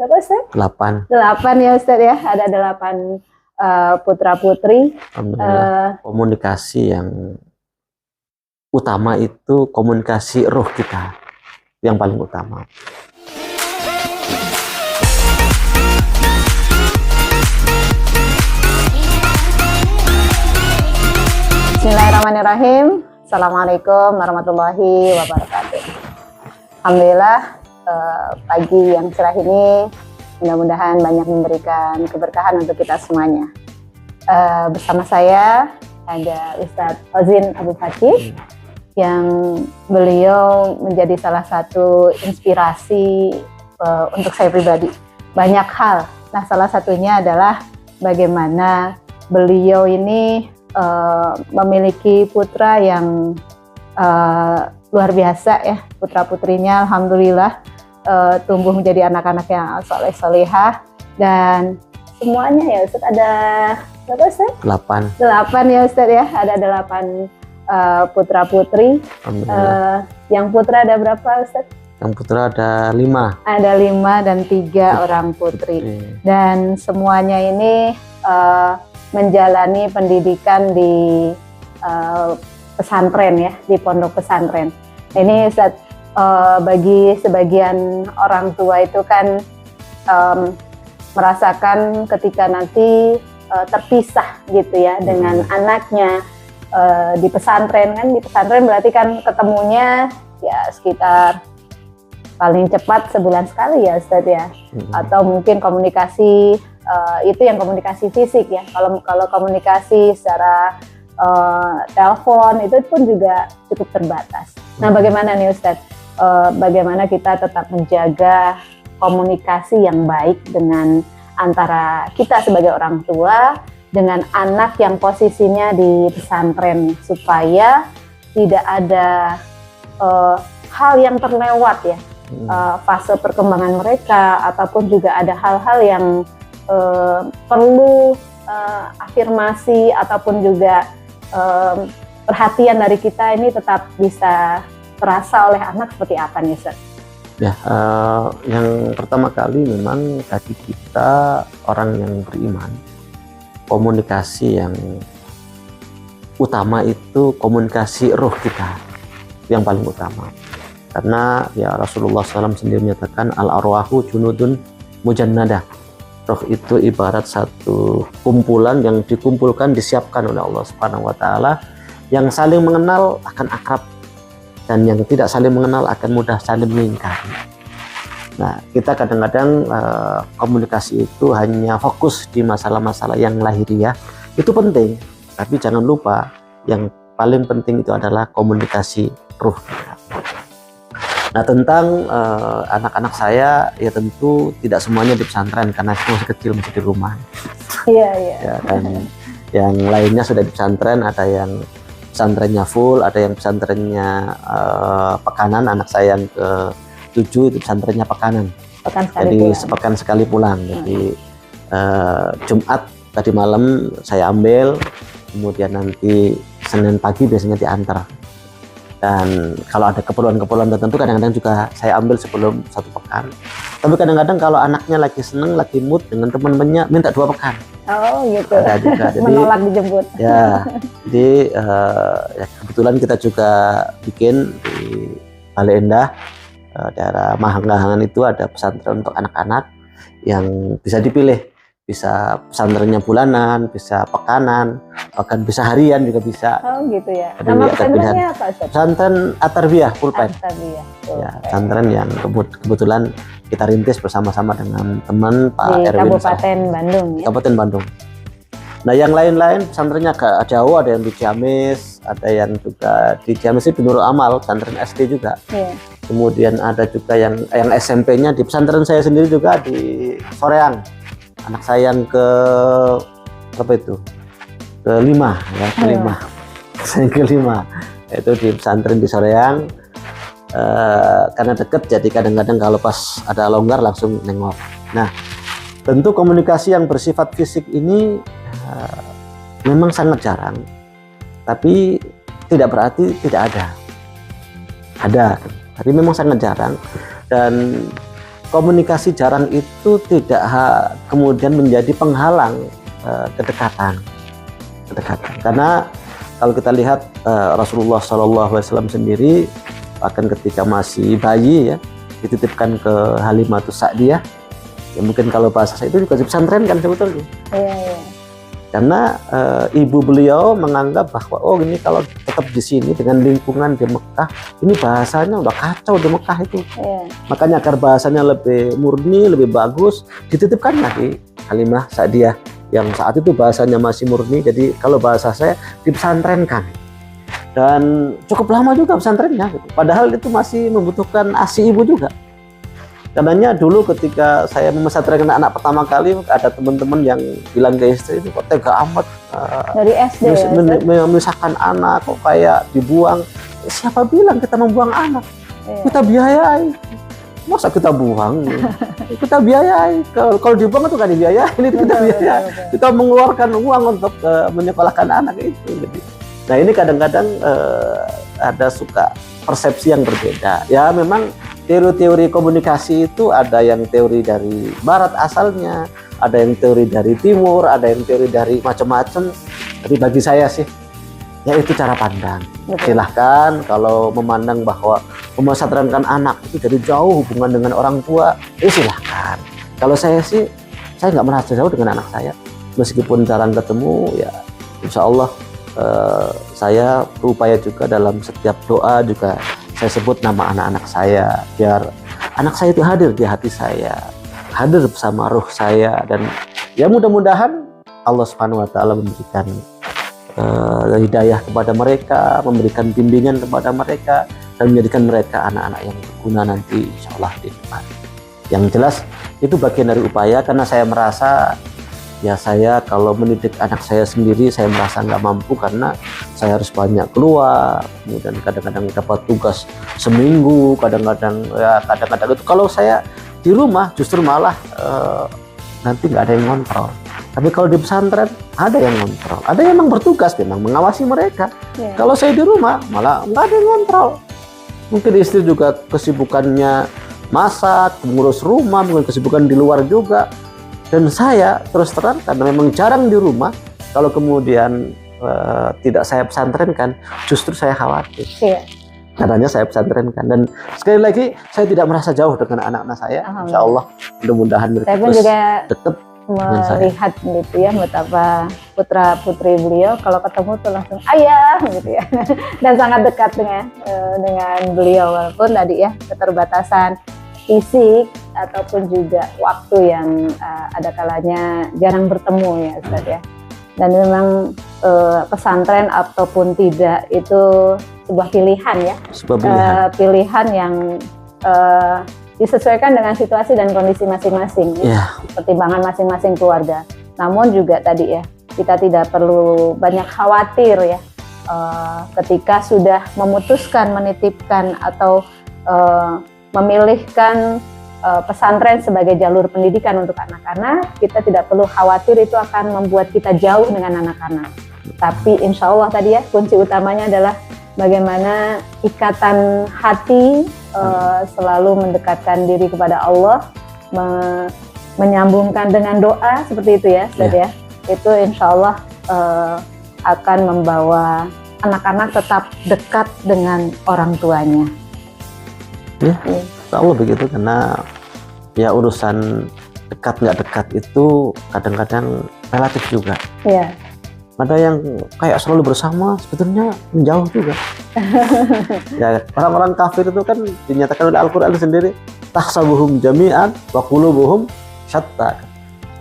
berapa Ustaz? 8. 8 ya Ustaz ya, ada 8 putra putri. Komunikasi yang utama itu komunikasi roh kita yang paling utama. Bismillahirrahmanirrahim. Assalamualaikum warahmatullahi wabarakatuh. Alhamdulillah, pagi yang cerah ini mudah-mudahan banyak memberikan keberkahan untuk kita semuanya. Bersama saya ada Ustadz Ozin Abu Fatih, yang beliau menjadi salah satu inspirasi untuk saya pribadi. Banyak hal. Nah, salah satunya adalah bagaimana beliau ini memiliki putra yang luar biasa ya, putra putrinya alhamdulillah tumbuh menjadi anak-anak yang soleh-solehah, dan semuanya ya Ustaz, ada berapa Ustaz? 8. 8 ya Ustaz ya, ada 8 putra putri. Yang putra ada berapa Ustaz? Yang putra ada 5. Ada 5 dan 3 orang putri. Dan semuanya ini menjalani pendidikan di pesantren ya, di pondok pesantren. Ini Ustaz, bagi sebagian orang tua itu kan merasakan ketika nanti terpisah gitu ya dengan anaknya di pesantren. Kan di pesantren berarti kan ketemunya ya sekitar paling cepat sebulan sekali ya Ustaz ya, atau mungkin komunikasi itu yang komunikasi fisik ya. Kalau komunikasi secara telepon itu pun juga cukup terbatas. Nah, bagaimana nih Ustaz? Bagaimana kita tetap menjaga komunikasi yang baik dengan antara kita sebagai orang tua dengan anak yang posisinya di pesantren, supaya tidak ada hal yang terlewat ya, fase perkembangan mereka, ataupun juga ada hal-hal yang perlu afirmasi ataupun juga perhatian dari kita ini tetap bisa terasa oleh anak seperti apa nih Ustaz? Ya, yang pertama kali memang bagi kita orang yang beriman, komunikasi yang utama itu komunikasi roh kita yang paling utama. Karena ya Rasulullah SAW sendiri menyatakan al-arwahu junudun mujannadah. Roh itu ibarat satu kumpulan yang dikumpulkan, disiapkan oleh Allah Subhanahu wa taala, yang saling mengenal akan akrab, dan yang tidak saling mengenal akan mudah saling mengingkari. Nah, kita kadang-kadang komunikasi itu hanya fokus di masalah-masalah yang lahiriah. Itu penting, tapi jangan lupa yang paling penting itu adalah komunikasi ruh. Nah, tentang anak-anak saya, ya tentu tidak semuanya di pesantren karena masih kecil, masih di rumah. Iya. Ya, dan yang lainnya sudah di pesantren, ada yang pesantrennya full, ada yang pesantrennya pekanan. Anak saya yang ke-7 itu pesantrennya pekanan. Jadi sepekan sekali pulang. Jadi Jumat tadi malam saya ambil, kemudian nanti Senin pagi biasanya diantar. Dan kalau ada keperluan-keperluan tertentu kadang-kadang juga saya ambil sebelum 1 pekan. Tapi kadang-kadang kalau anaknya lagi seneng, lagi mood dengan teman-temannya, minta 2 pekan. Oh gitu. Ada juga. Jadi, menolak dijemput. Ya, jadi ya kebetulan kita juga bikin di Bale Endah, daerah Mahanggahangan itu ada pesantren untuk anak-anak yang bisa dipilih. Bisa pesantrennya bulanan, bisa pekanan, bahkan bisa harian juga bisa. Oh gitu ya. Jadi Nama pesantrennya apa Ustaz? Pesantren At-Tarbiyah Pulpen. At-Tarbiyah. Ya, pesantren yang kebetulan kita rintis bersama-sama dengan teman Pak di Erwin Kabupaten Bandung ya. Kabupaten Bandung. Nah, yang lain-lain pesantrennya agak jauh, ada yang di Ciamis, ada yang juga di Ciamis itu Nurul Amal, pesantren SD juga. Iya. Kemudian ada juga yang SMP-nya di pesantren saya sendiri juga di Soreang. Anak saya yang ke-5 ya, ke-5. Saya ke-5 itu di pesantren di Soreang. Karena deket, jadi kadang-kadang kalau pas ada longgar langsung nengok. Nah, tentu komunikasi yang bersifat fisik ini memang sangat jarang, tapi tidak berarti tidak ada, tapi memang sangat jarang. Dan komunikasi jarang itu tidak kemudian menjadi penghalang kedekatan. Karena kalau kita lihat Rasulullah SAW sendiri bahkan ketika masih bayi ya dititipkan ke Halimatus Sa'diyah, ya mungkin kalau bahasa saya itu juga di pesantren kan sebetulnya. Iya. Karena ibu beliau menganggap bahwa oh ini kalau tetap di sini dengan lingkungan di Mekah, ini bahasanya udah kacau di Mekah itu. Iya. Makanya agar bahasanya lebih murni, lebih bagus, dititipkan lagi Halimah Sa'diyah yang saat itu bahasanya masih murni. Jadi kalau bahasa saya dipesantrenkan. Dan cukup lama juga pesantrennya gitu. Padahal itu masih membutuhkan ASI ibu juga. Karenanya dulu ketika saya memesantrenkan anak pertama kali, ada teman-teman yang bilang ke istri itu kok tega amat Dari SD memisahkan anak, kok kayak dibuang. Siapa bilang kita membuang anak? Iya. Kita biayai. Masa kita buang? Kita biayai. Kalau dibuang itu kan dibiayai, ini kita biayai. Kita mengeluarkan uang untuk menyekolahkan anak itu. Nah ini kadang-kadang ada suka persepsi yang berbeda. Ya memang teori-teori komunikasi itu ada yang teori dari barat asalnya, ada yang teori dari timur, ada yang teori dari macam-macam. Tapi bagi saya sih, ya itu cara pandang. Silahkan kalau memandang bahwa memesantrenkan anak itu jadi jauh hubungan dengan orang tua, silahkan. Kalau saya sih, saya nggak merasa jauh dengan anak saya. Meskipun jarang ketemu, ya insya Allah saya berupaya juga dalam setiap doa juga saya sebut nama anak-anak saya, biar anak saya itu hadir di hati saya, hadir bersama ruh saya, dan ya mudah-mudahan Allah Subhanahu wa Ta'ala memberikan hidayah kepada mereka, memberikan bimbingan kepada mereka, dan menjadikan mereka anak-anak yang berguna nanti insya Allah di depan. Yang jelas itu bagian dari upaya, karena saya merasa ya saya kalau mendidik anak saya sendiri saya merasa nggak mampu karena saya harus banyak keluar, kemudian kadang-kadang dapat tugas seminggu, kadang-kadang itu kalau saya di rumah justru malah nanti nggak ada yang ngontrol. Tapi kalau di pesantren ada yang ngontrol, ada yang memang bertugas memang mengawasi mereka. Kalau saya di rumah malah nggak ada yang ngontrol. Mungkin istri juga kesibukannya masak, mengurus rumah, mungkin kesibukan di luar juga. Dan saya terus terang karena memang jarang di rumah, kalau kemudian tidak saya pesantrenkan, justru saya khawatir. Karenanya saya pesantrenkan, dan sekali lagi saya tidak merasa jauh dengan anak-anak saya. Insya Allah mudah-mudahan mereka terus dekat melihat gitu ya betapa putra putri beliau kalau ketemu tuh langsung ayah gitu ya, dan sangat dekat dengan beliau walaupun tadi ya keterbatasan fisik ataupun juga waktu yang ada kalanya jarang bertemu ya Ustaz ya. Dan memang pesantren ataupun tidak itu sebuah pilihan ya, pilihan yang disesuaikan dengan situasi dan kondisi masing-masing ya, pertimbangan masing-masing keluarga. Namun juga tadi ya kita tidak perlu banyak khawatir ya ketika sudah memutuskan menitipkan atau memilihkan pesantren sebagai jalur pendidikan untuk anak-anak. Kita tidak perlu khawatir itu akan membuat kita jauh dengan anak-anak. Tapi insya Allah tadi ya kunci utamanya adalah bagaimana ikatan hati selalu mendekatkan diri kepada Allah, menyambungkan dengan doa seperti itu ya Ustaz ya. Itu insya Allah akan membawa anak-anak tetap dekat dengan orang tuanya. Insya Allah begitu, karena ya urusan dekat nggak dekat itu kadang-kadang relatif juga. Ada yang kayak selalu bersama, sebetulnya menjauh juga. Ya, orang-orang kafir itu kan dinyatakan oleh Al-Quran sendiri, tahsabuhum jami'an wa qulubuhum syatta.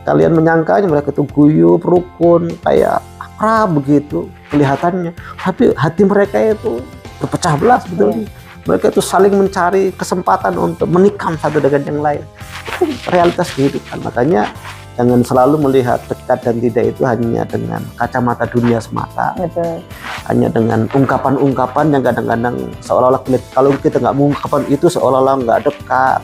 Kalian menyangkanya mereka itu guyup, rukun, kayak akrab begitu kelihatannya, tapi hati mereka itu berpecah belah sebetulnya. Mereka itu saling mencari kesempatan untuk menikam satu dengan yang lain. Itu realitas kehidupan. Makanya jangan selalu melihat dekat dan tidak itu hanya dengan kacamata dunia semata. Betul. Hanya dengan ungkapan-ungkapan yang kadang-kadang seolah-olah kalau kita nggak mengungkapkan itu seolah-olah nggak dekat.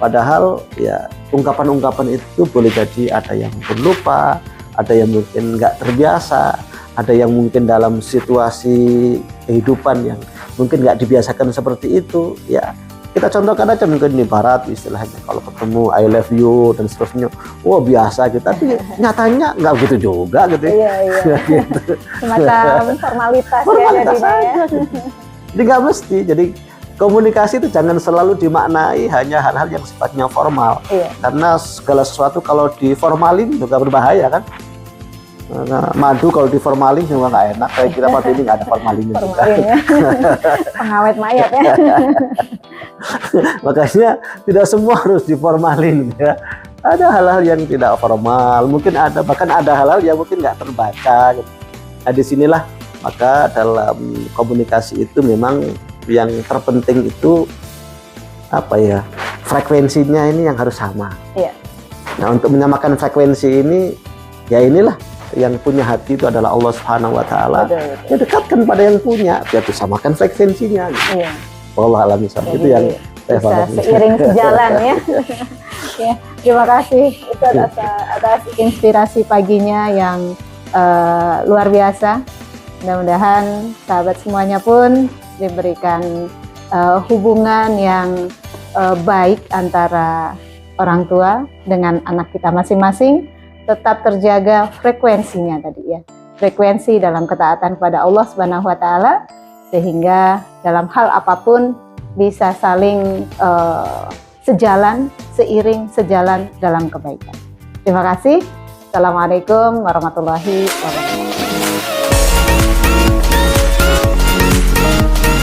Padahal ya ungkapan-ungkapan itu boleh jadi ada yang mungkin lupa, ada yang mungkin nggak terbiasa, ada yang mungkin dalam situasi kehidupan yang mungkin nggak dibiasakan seperti itu. Ya kita contohkan aja mungkin di barat istilahnya kalau ketemu I love you dan seterusnya, wah biasa gitu. Tapi nyatanya nggak gitu juga gitu. Iya. Gitu. Semacam formalitas ya Formalitas jadinya ya. aja. Jadi nggak mesti. Jadi komunikasi itu jangan selalu dimaknai hanya hal-hal yang sifatnya formal. Iya. Karena segala sesuatu kalau diformalin juga berbahaya kan. Nah, madu kalau diformalin juga nggak enak. Kayak kita madu ini nggak ada formalinnya. Formalin ya. Pengawet mayat ya. Makanya tidak semua harus diformalin ya. Ada hal-hal yang tidak formal, mungkin ada, bahkan ada hal-hal yang mungkin nggak terbaca gitu. Nah disinilah maka dalam komunikasi itu memang yang terpenting itu apa ya, frekuensinya ini yang harus sama. Iya. Nah untuk menyamakan frekuensi ini ya inilah yang punya hati itu adalah Allah Subhanahu Wa Taala. Ya dekatkan pada yang punya biar disamakan frekuensinya. Gitu. Iya. Allah alam itu yang bisa seiring sejalan ya. Ya, terima kasih Ustaz atas inspirasi paginya yang luar biasa. Mudah-mudahan sahabat semuanya pun diberikan hubungan yang baik antara orang tua dengan anak kita masing-masing, tetap terjaga frekuensinya tadi ya. Frekuensi dalam ketaatan kepada Allah Subhanahu wa taala sehingga dalam hal apapun bisa saling sejalan, seiring, sejalan dalam kebaikan. Terima kasih. Assalamualaikum warahmatullahi wabarakatuh.